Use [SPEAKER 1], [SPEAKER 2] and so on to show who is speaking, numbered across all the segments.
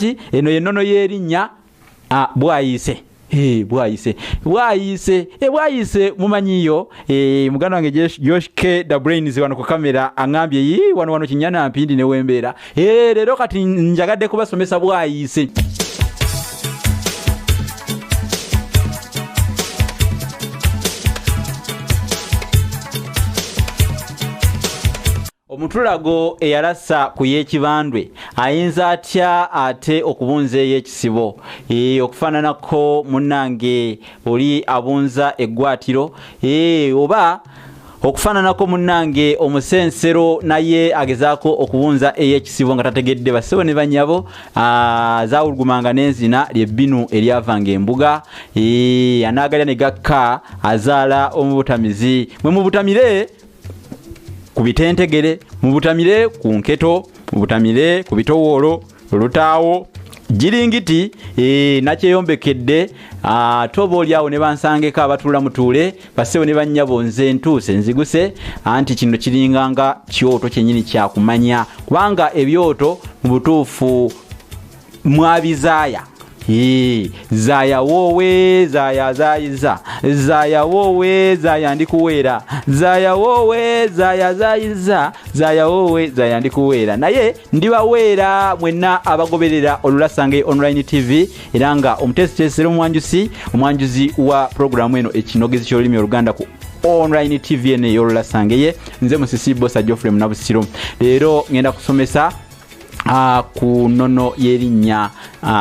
[SPEAKER 1] kakati eno yennono yerinnya Bwayiise. Bwayiise mumanyiyo muganda wange Josh K the Brains wano ku kamera angambye wano kinyana mpindi ne wembeera leero kati njagadde kubasomesa Bwayiise. Omutulago eyalasa ku y'ekibandwe ayinza atya ate okubunza ey'ekisibo okufaananako munnange oli abunza eggwatiro oba okufaananako munnange omusensero naye agezaako okubunza ey'ekisibo nga tategedde bassebo ne bannyabo zaawulugumanga n'enzina lye Bino eryavanga embuga anaagalya ne gakka azaala omubutamizi mwe mubutamire ku bitentegere, mubutamire ku nketo, mubutamire ku bitowoolo, olutaawo, jiringiti nakyeyombekedde toba olyawo ne bansangeko abatula mutuule bassebo ne bannyabo nze ntuuse nziguse anti kino kiringanga kyoto kyennyini kyakumanya kubanga ebyoto mu butuufu mwabizaaya zaya wowe zaya zayiza zaya wowe zaya ndikuweera zaya wowe zaya zayiza zaya wowe zaya ndikuweera naye ndibaweera mwenna abagoberera Olulasange online TV era nga omutesitesero omwanjuzi wa programu eno ekinogezi ky'olulimi Oluganda ku online TV ene y'Olulasange ye nze musisi bosa Geoffrey Munnabusiro leero ngenda kusomesa ku nnono yerinnya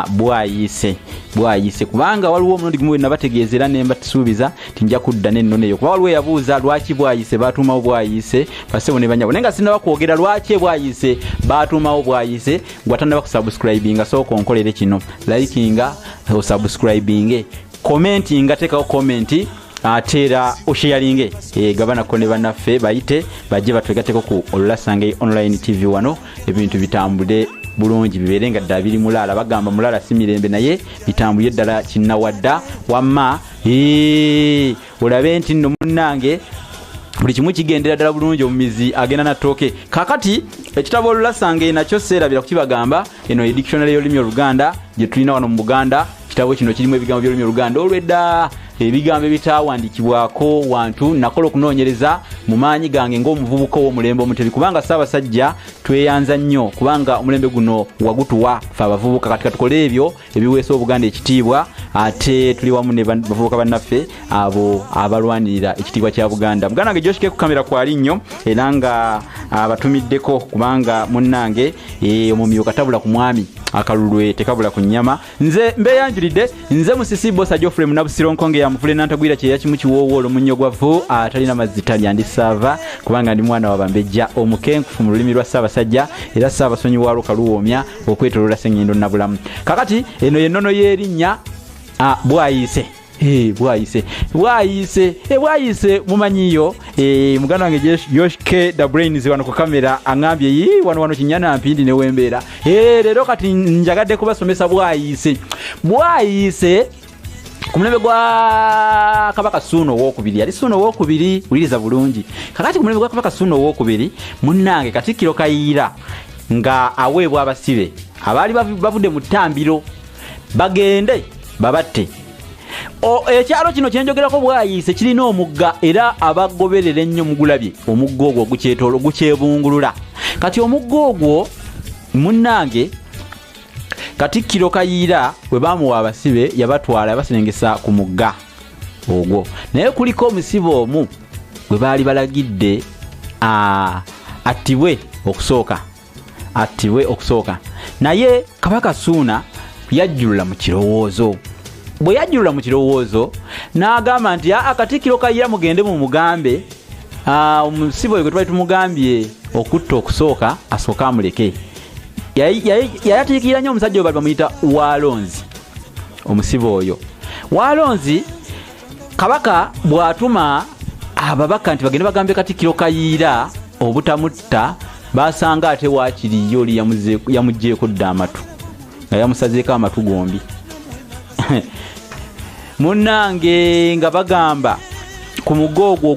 [SPEAKER 1] Bwayiise kubanga waliwo omulundi gumu nabategeezera nemba tusuubiza tinja kudda n'ennono eyo kuba waliwo yabuuza lwaki Bwayiise baatuumawo Bwayiise bassebo ne bannyabo naye nga sinaba kwogera lwaki Bwayiise baatuumawo Bwayiise gwatannaba kusubscribinga sooka onkolere kino likinga osubscribinge commentinga teekawo commenti atera osharinge gabana kone banaffe bayite bajje batwegateko ku Olulasange online TV wano ebintu bitambule bulungi biberenga ddabiri mulala bagamba mulala simirembe naye bitambulye ddala kinnawadda wamma olabe nti nno munnange buli kimu kigendera ddala bulungi omumizi agenda natooke kakati ekitabo Olulasange nakyo seerabira kukibagamba eno dictionary y'olulimi Oluganda gye tulina wano mu Buganda kitabo kino kirimu ebigambo by'olulimi Oluganda olwedda ebigambo ebitaawandikibwako wantu nakola okunoonyereza mu maanyi gange ng'omuvubuka w'omulembe omutebi kubanga Ssaabasajja tweyanza nnyo kubanga omulembe guno wagutuwa ffe abavubuka kati katukole ebyo ebiweesa Obuganda ekitiibwa ate tuli wamu ne bavubuka bannaffe abo abalwanirira ekitiibwa kya Buganda. Muganda wange Josh K ku kamera kwali nnyo era nga abatumiddeko kubanga munnange omumiro katabula ku mwami akalulwe tekabula ku nnyama nze mbeyanjulidde nze musisi bosa Geoffrey Munnabusiro nkonge ya mufule nantagwira kye yakimu kiwoowolo munnyo gwavu atalina mazzi talyandi sava kubanga ndi mwana wabambejja omukenkufu mu lulimi lwa Ssaabasajja era Ssaabasonyi wa Lukaluwoomya okwetoloola Sseŋŋendo Nabulamu. Kakati eno yennono yerinnya Bwayiise. Bwayiise mumanyiyo muganda wange Josh K the Brains wano ku kamera angambye wano kinyana mpindi ne wembeera leero kati njagadde kubasomesa Bwayiise ku mulembe gwa Kabaka Ssuuna owookubiri ali Ssuuna owookubiri uliriza bulungi kakati ku mulembe gwa Kabaka Ssuuna owookubiri munnange Katikkiro Kayiira nga aweebwa abasibe abaali bavudde mu ttambiro bagende babatte ekyalo kino kyenjogerako Bwayiise kirina omugga era abagoberera ennyo mugulabye omugga ogwo gukyebungulula kati omugga ogwo munnange Katikkiro Kayiira bwe baamuwa abasibe yabatwala basengesa ku mugga ogwo naye kuliko omusibe omu bwe baali balagidde attibwe okusooka naye Kabaka Ssuuna yajjulula mu kirowoozo bwe yajjulula mu kirowoozo n'agamba nti Katikkiro Kayiira mugende mu mugambe omusibe oyo gwe twali tumugambye okutta okusooka asooka amuleke yayatiikirira nnyo omusajja oyo bali bamuyita Waalonzi omusibe oyo Waalonzi Kabaka bw'atuma ababaka nti bagende bagambe Katikkiro Kayiira obutamutta basanga ate waakiriyo oli yamugjeeko dda amatu nga yamusazeeko amatu gombi munnange nga bagamba ku mugga ogwo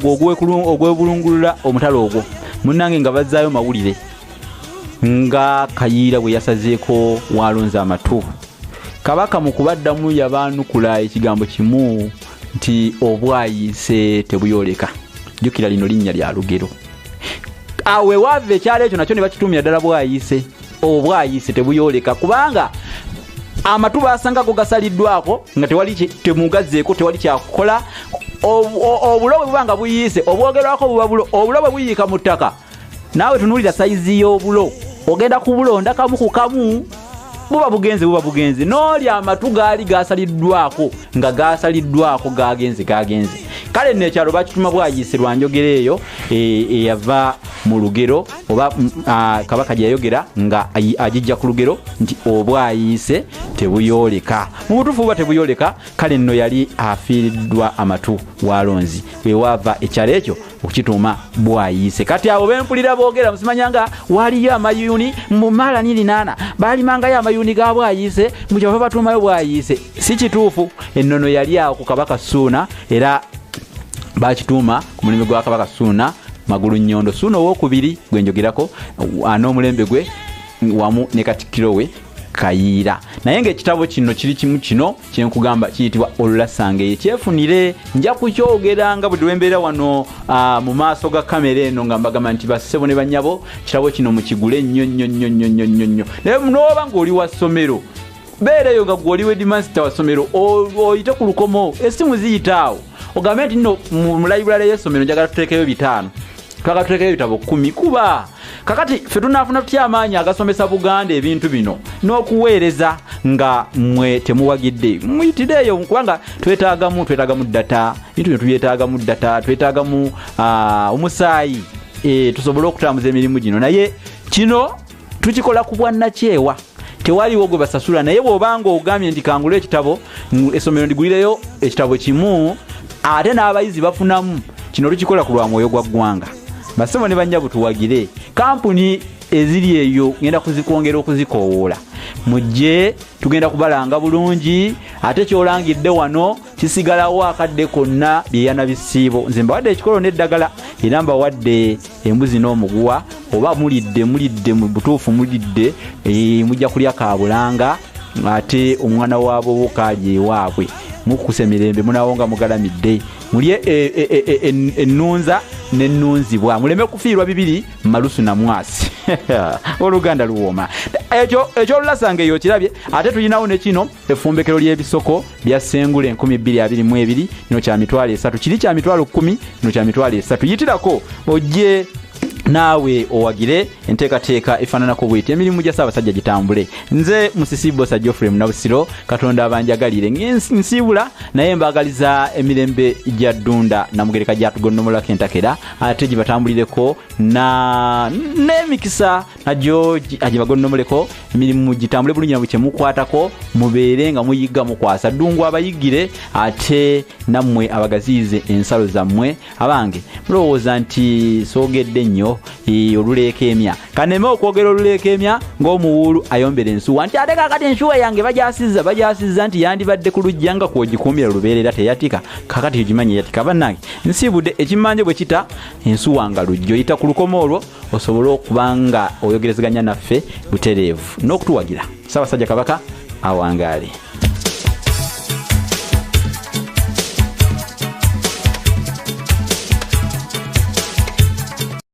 [SPEAKER 1] ogwebulungulula omutalo ogwo munnange nga bazzaayo mawulire nga Kayiira bwe yasazeeko walonza amatu. Kabaka mu kubaddamu yabaanukula ekigambo kimu nti obwayiise tebuyoleka. Jjukira lino linnya lya lugero. Awe wava ekyalo ekyo nakyo ne bakitumira ddala Bwayiise. Obwayiise tebuyoleka kubanga amatu basangako gasaliddwako nga temugazzeeko tewali kyakukola. Obulo bwe bubanga buyiise obwogerwako buba bulo. Obulo bwe buyiika mu ttaka naawe tunuulira sayizi y'obulo ogenda kubulonda kamu ku kamu buba bugenze n'oli amatu gaali gasaliddwako nga gasaliddwako gagenze kale nno ekyalo bakituma Bwayiise lwa njogera eyo eyava mu lugero oba kabaka gye yayogera nga agijja ku lugero nti obwayiise tebuyoleka. Mu butuufu buba tebuyoleka. Kale nno yali afiiriddwa amatu walonzi wewava ekyalo ekyo okukituuma Bwayiise. Kati abo bempulira boogera musimanyanga waliyo amayuuni mu mala nilinaana baalimangayo amayuuni ga Bwayiise mukyava batuumayo Bwayiise. Si kituufu. Ennono yali awo ku kabaka Ssuuna era bakituuma ku mulimu gwa kabaka Ssuuna Magulu Nnyondo. Ssuuna owokubiri gwe njogerako n'omulembe gwe wamu ne Katikkiro we Kayiira. Naye ng'ekitabo kino kiri kimu kino kyenkugamba kiyitibwa Olulasange. Kyefunire nja kukyogera nga bwe lwembeera wano mu maaso ga kamera eno nga mbagamba nti bassebo ne bannyabo kitabo kino mukigule nnyo. Naye n'oba ng'oli wa ssomero beereyo nga gw'oli Headmaster wa ssomero oyite ku lukomo essimu ziyitaawo ogambe nti nno mu library y'essomero njagala tuteekeyo 5 twagala tuteekeyo ebitabo 10 kuba kakati ffe tunaafuna tutya amaanyi agasomesa Buganda ebintu bino n'okuweereza nga mwe temuwagidde muyitireyo kubanga twetaagamu data bintu bino tubyetaagamu data twetaagamu omusaayi tusobole okutambuza emirimu gino naye kino tukikola ku bwannakyewa tewaliwo gwe basasula naye bw'obanga ogambye nti kangula ekitabo essomero ndigulireyo ekitabo kimu ate n'abayizi bafunamu kino tukikola ku lwa mwoyo gwa ggwanga. Basebo ne bannyabo tuwagire kampuni eziri eyo ngenda kuzikwongera okuzikoowoola mujje tugenda kubalanga bulungi ate kyolangidde wano kisigalawo akadde konna byeyana bisiibo. Nze mbawadde ekikolo n'eddagala era mbawadde embuzi n'omuguwa oba mulidde mu butuufu mulidde mujja kulya kaabulanga ate omwana waabo bokaaje ewaabwe mukuse mirembe munawonga mugalamidde mulye ennunza n'ennunzibwa muleme kufiirwa bibiri malusu na mwasi oluganda luwooma. Ekyo Olulasange eyo kirabye ate tulinawo ne kino effumbekero ly'ebisoko bya Ssengule 2022 kino kya mitwalo 3 kiri kya mitwalo 10 kino kya mitwalo 3 yitirako ojje naawe owagire enteekateeka efaananako bw'eti emirimu gya Ssaabasajja gitambule. Nze Musisi Bosa Geoffrey Munnabusiro Katonda abanjagalire nsiibula naye mbaagaliza emirembe gya ddunda namugereka gyatugonnomolako entakera ate gibatambulireko n'emikisa nagyo agibagonnomoleko emirimu gitambule bulungi na bwe kyemukwatako mubeere nga muyigga mukwasa ddungu abayigire ate nammwe abagaziyize ensalo zammwe abange mulowooza nti soogedde nnyo oluleekemya kaneme okwogera oluleekemya ng'omuwuulu ayombera ensuwa nti ate kakati ensuwa yange bajasizza nti yandibadde ku lujja nga kwogikuumira lubeerera teyatika kakati ogimanyi yatika bannange nsiibudde ekimmanje bwe kita ensuwa nga lujja oyita ku lukomo olwo osobole okuba nga oyogerezeganya naffe butereevu n'okutuwagira Ssaabasajja Kabaka awangaale.